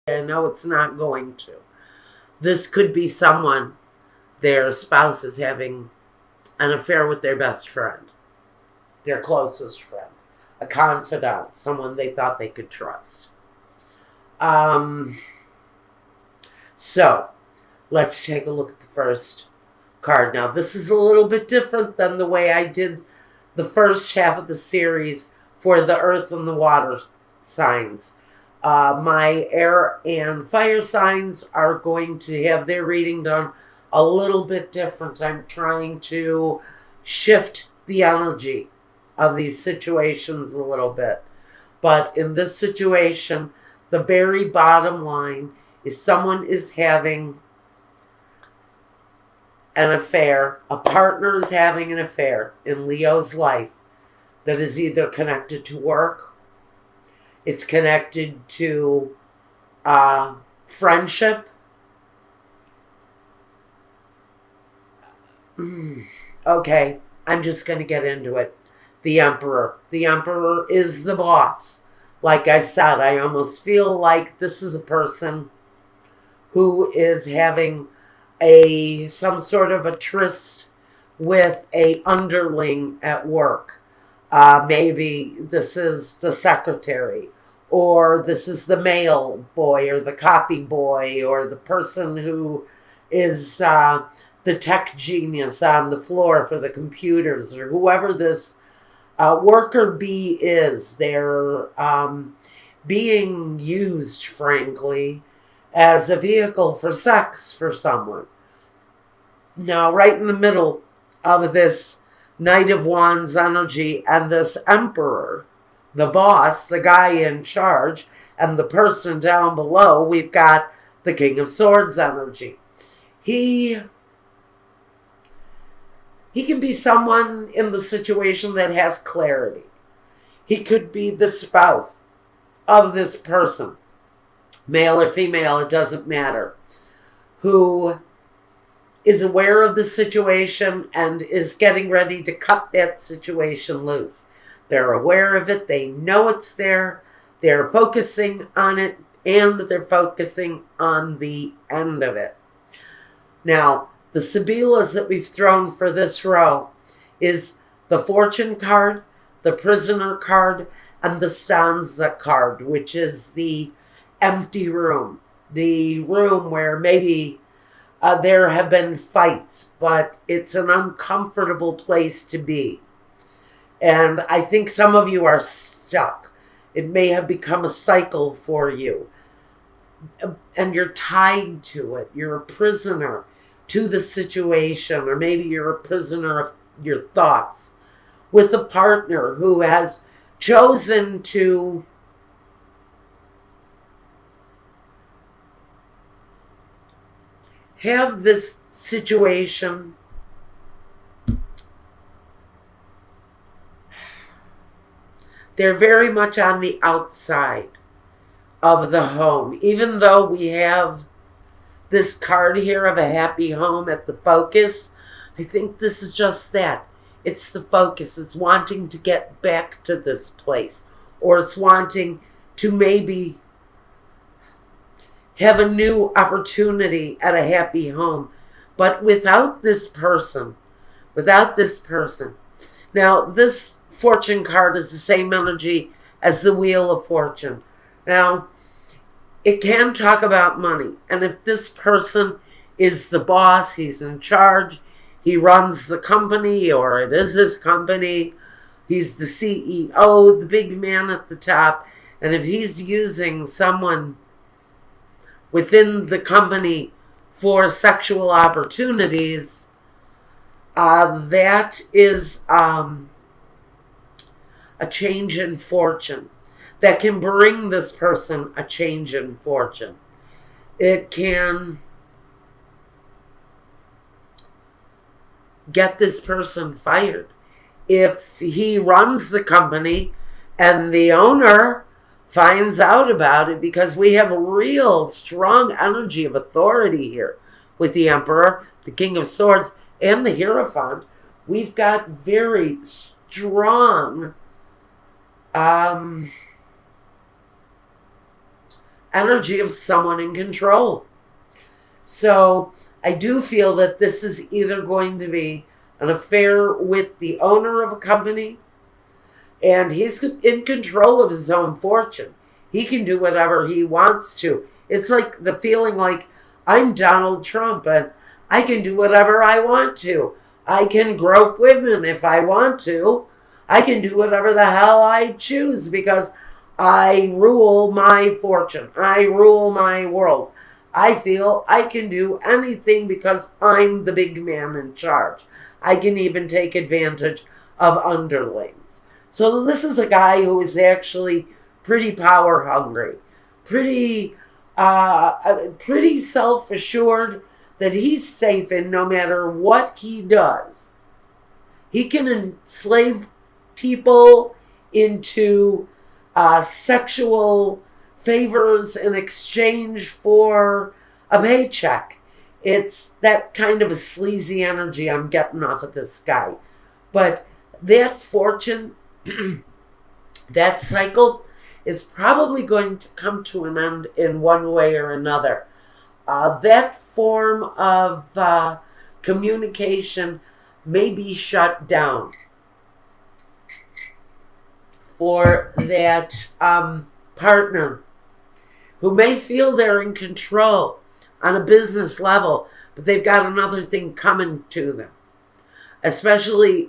I know it's not going to. This could be someone, their spouse is having an affair with their best friend, their closest friend, a confidant, someone they thought they could trust. Um, so let's take a look at the first card. Now, this is a little bit different than the way I did the first half of the series for the earth and the water signs. My air and fire signs are going to have their reading done a little bit different. I'm trying to shift the energy of these situations a little bit. But in this situation, the very bottom line is someone is having an affair, a partner is having an affair in Leo's life that is either connected to work, it's connected to friendship. Okay, I'm just going to get into it. The Emperor. The Emperor is the boss. Like I said, I almost feel like this is a person who is having some sort of a tryst with a underling at work. Maybe this is the secretary, or this is the mail boy, or the copy boy, or the person who is the tech genius on the floor for the computers, or whoever this worker bee is. They're being used, frankly, as a vehicle for sex for someone. Now, right in the middle of this Knight of Wands energy and this Emperor, the boss, the guy in charge, and the person down below, we've got the King of Swords energy. He can be someone in the situation that has clarity. He could be the spouse of this person, male or female, it doesn't matter, who is aware of the situation and is getting ready to cut that situation loose. They're aware of it, they know it's there, they're focusing on it, and they're focusing on the end of it. Now, the Sibyllahs that we've thrown for this row is the Fortune card, the Prisoner card, and the Stanza card, which is the empty room. The room where maybe there have been fights, but it's an uncomfortable place to be. And I think some of you are stuck. It may have become a cycle for you. And you're tied to it. You're a prisoner to the situation, or maybe you're a prisoner of your thoughts, with a partner who has chosen to have this situation they're very much on the outside of the home. Even though we have this card here of a happy home at the focus, I think this is just that. It's the focus. It's wanting to get back to this place, or it's wanting to maybe have a new opportunity at a happy home. But without this person. Now, this Fortune card is the same energy as the Wheel of Fortune. Now, it can talk about money. And if this person is the boss, he's in charge, he runs the company, or it is his company, he's the CEO, the big man at the top, and if he's using someone within the company for sexual opportunities, that is a change in fortune that can bring this person a change in fortune. It can get this person fired. If he runs the company and the owner finds out about it, because we have a real strong energy of authority here with the Emperor, the King of Swords, and the Hierophant. We've got very strong energy of someone in control. So I do feel that this is either going to be an affair with the owner of a company, and he's in control of his own fortune. He can do whatever he wants to. It's like the feeling like I'm Donald Trump and I can do whatever I want to. I can grope women if I want to. I can do whatever the hell I choose because I rule my fortune. I rule my world. I feel I can do anything because I'm the big man in charge. I can even take advantage of underlings. So this is a guy who is actually pretty power hungry, pretty self-assured that he's safe in no matter what he does. He can enslave people into sexual favors in exchange for a paycheck. It's that kind of a sleazy energy I'm getting off of this guy. But that fortune, that cycle is probably going to come to an end in one way or another. That form of communication may be shut down for that partner who may feel they're in control on a business level, but they've got another thing coming to them, especially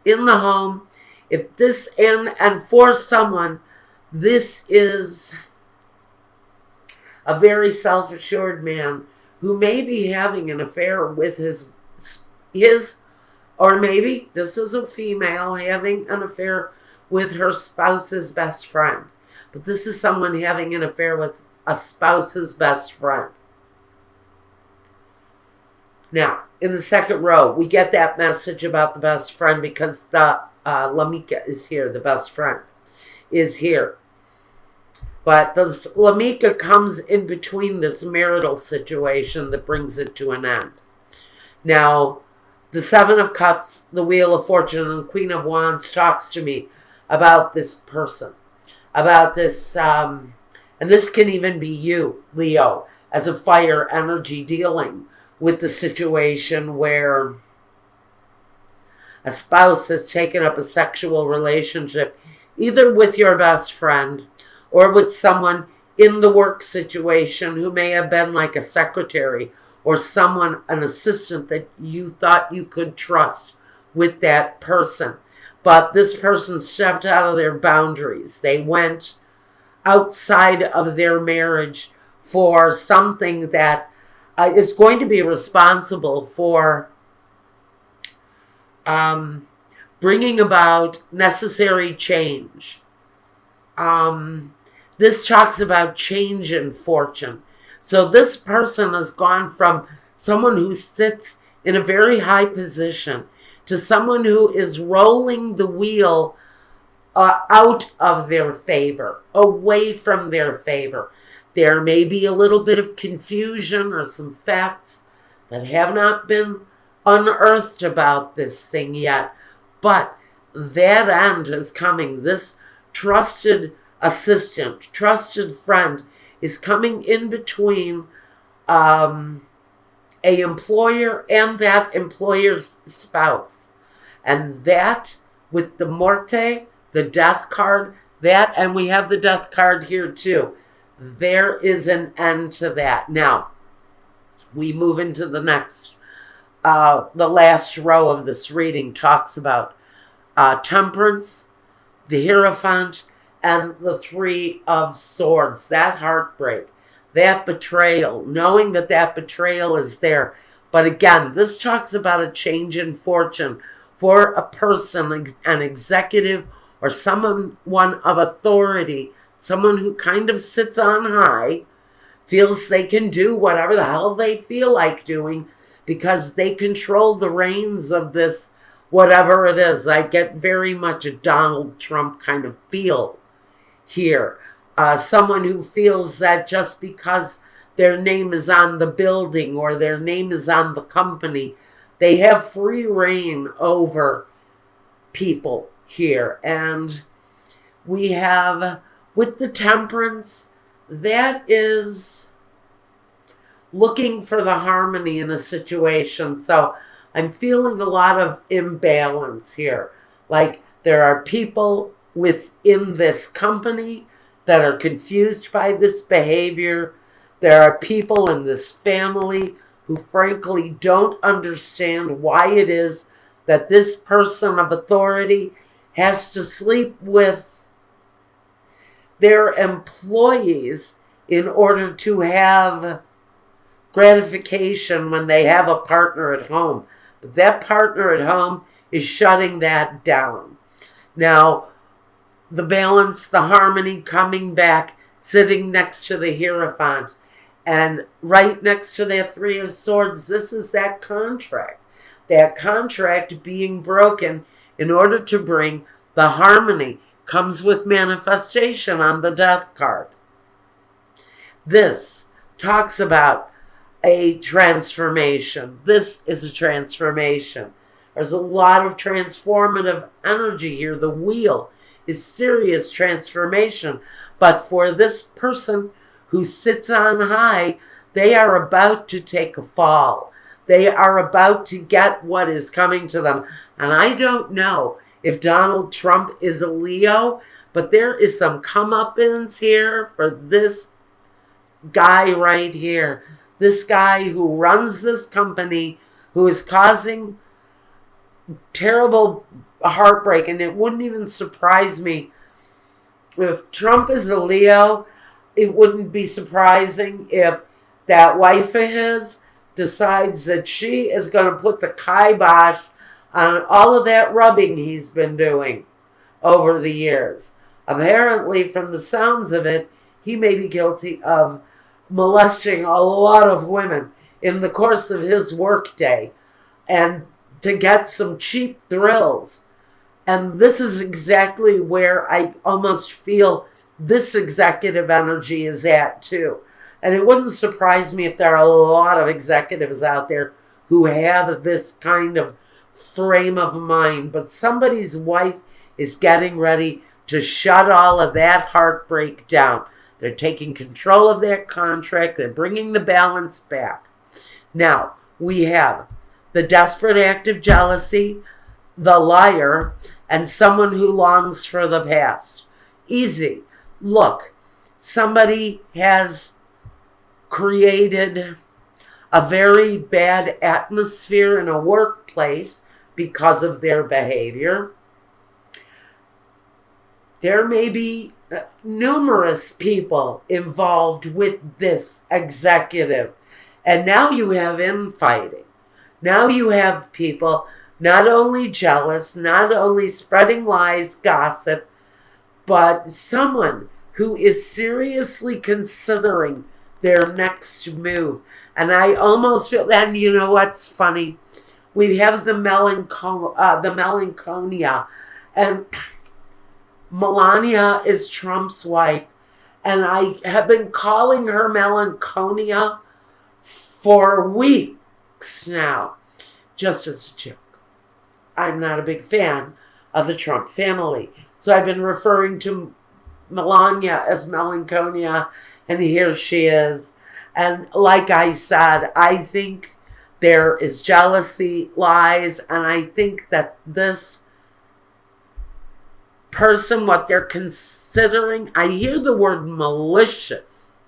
in the home. If this, and for someone, this is a very self-assured man who may be having an affair with his, or maybe this is a female having an affair with her spouse's best friend. But this is someone having an affair with a spouse's best friend. Now, in the second row, we get that message about the best friend because the Lamika is here, the best friend is here. But the Lamika comes in between this marital situation that brings it to an end. Now, the Seven of Cups, the Wheel of Fortune, and the Queen of Wands talks to me about this person, about this, and this can even be you, Leo, as a fire energy dealing with the situation where a spouse has taken up a sexual relationship either with your best friend or with someone in the work situation who may have been like a secretary or someone, an assistant that you thought you could trust with that person. But this person stepped out of their boundaries. They went outside of their marriage for something that is going to be responsible for bringing about necessary change. This talks about change in fortune. So this person has gone from someone who sits in a very high position to someone who is rolling the wheel out of their favor, away from their favor. There may be a little bit of confusion or some facts that have not been unearthed about this thing yet, but that end is coming. This trusted assistant, trusted friend is coming in between a employer and that employer's spouse. And that, with the Morte, the death card, that, and we have the death card here too. There is an end to that. Now, we move into the next, the last row of this reading talks about temperance, the Hierophant, and the Three of Swords. That heartbreak, that betrayal, knowing that that betrayal is there. But again, this talks about a change in fortune for a person, an executive, or someone of authority, someone who kind of sits on high, feels they can do whatever the hell they feel like doing because they control the reins of this, whatever it is. I get very much a Donald Trump kind of feel here. Someone who feels that just because their name is on the building or their name is on the company, they have free reign over people here. And we have, with the temperance, that is looking for the harmony in a situation. So I'm feeling a lot of imbalance here. Like there are people within this company that are confused by this behavior. There are people in this family who frankly don't understand why it is that this person of authority has to sleep with their employees in order to have gratification when they have a partner at home. But that partner at home is shutting that down. Now, the balance, the harmony coming back, sitting next to the Hierophant, and right next to that Three of Swords, this is that contract. That contract being broken in order to bring the harmony comes with manifestation on the Death card. This talks about a transformation. This is a transformation. There's a lot of transformative energy here. The wheel is serious transformation. But for this person who sits on high, they are about to take a fall. They are about to get what is coming to them. And I don't know if Donald Trump is a Leo, but there is some comeuppance here for this guy right here. This guy who runs this company, who is causing terrible heartbreak. And it wouldn't even surprise me if Trump is a Leo. It wouldn't be surprising if that wife of his decides that she is going to put the kibosh on all of that rubbing he's been doing over the years. Apparently, from the sounds of it, he may be guilty of molesting a lot of women in the course of his workday and to get some cheap thrills. And this is exactly where I almost feel this executive energy is at too. And it wouldn't surprise me if there are a lot of executives out there who have this kind of frame of mind. But somebody's wife is getting ready to shut all of that heartbreak down. They're taking control of that contract. They're bringing the balance back. Now, we have the desperate act of jealousy, the liar, and someone who longs for the past. Easy. Look, somebody has created a very bad atmosphere in a workplace because of their behavior. There may be numerous people involved with this executive. And now you have infighting. Now you have people not only jealous, not only spreading lies, gossip, but someone who is seriously considering their next move. And I almost feel, and you know what's funny? We have the Melancholia, and Melania is Trump's wife, and I have been calling her Melancholia for weeks now, just as a joke. I'm not a big fan of the Trump family, so I've been referring to Melania as Melancholia, and here she is. And like I said, I think there is jealousy, lies, and I think that this person, what they're considering, I hear the word malicious.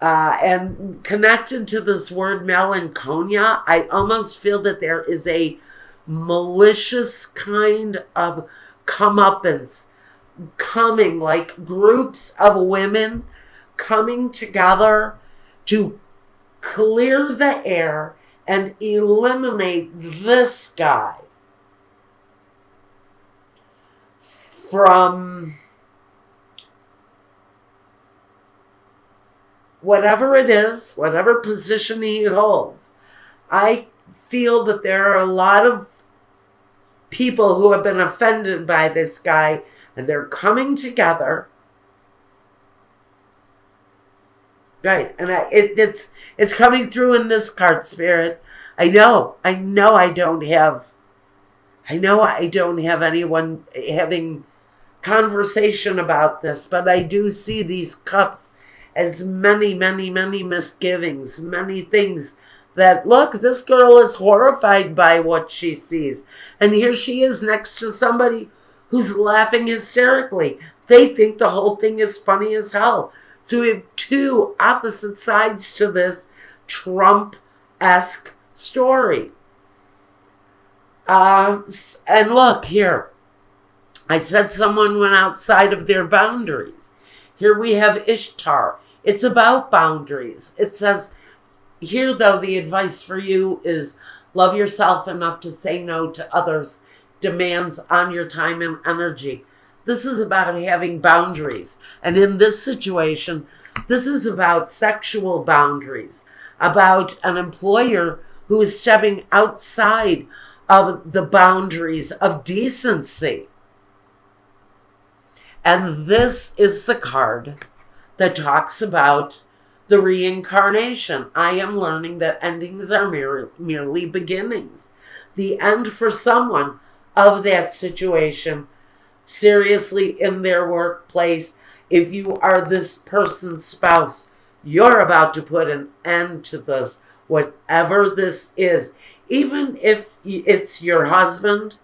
And connected to this word melancholia, I almost feel that there is a malicious kind of comeuppance coming, like groups of women coming together to clear the air and eliminate this guy from whatever it is, whatever position he holds. I feel that there are a lot of people who have been offended by this guy, and they're coming together. Right, and it's coming through in this card, Spirit. I know I don't have anyone having conversation about this, but I do see these cups as many, many, many misgivings, many things that, look, this girl is horrified by what she sees. And here she is next to somebody who's laughing hysterically. They think the whole thing is funny as hell. So we have two opposite sides to this Trump-esque story. And look here. I said someone went outside of their boundaries. Here we have Ishtar. It's about boundaries. It says, here though, the advice for you is love yourself enough to say no to others' demands on your time and energy. This is about having boundaries. And in this situation, this is about sexual boundaries, about an employer who is stepping outside of the boundaries of decency. And this is the card that talks about the reincarnation. I am learning that endings are merely beginnings. The end for someone of that situation, seriously, in their workplace, if you are this person's spouse, you're about to put an end to this, whatever this is. Even if it's your husband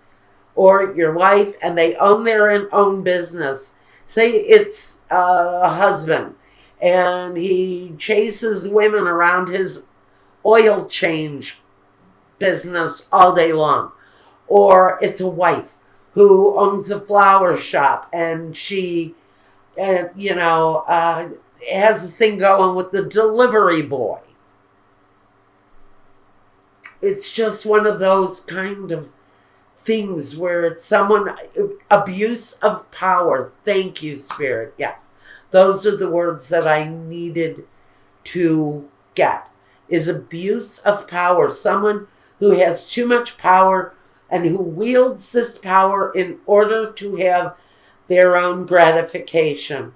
or your wife and they own their own business. Say it's a husband and he chases women around his oil change business all day long. Or it's a wife who owns a flower shop and she, has a thing going with the delivery boy. It's just one of those kind of things where it's someone, abuse of power. Thank you, Spirit. Yes. Those are the words that I needed to get, is abuse of power. Someone who has too much power and who wields this power in order to have their own gratification.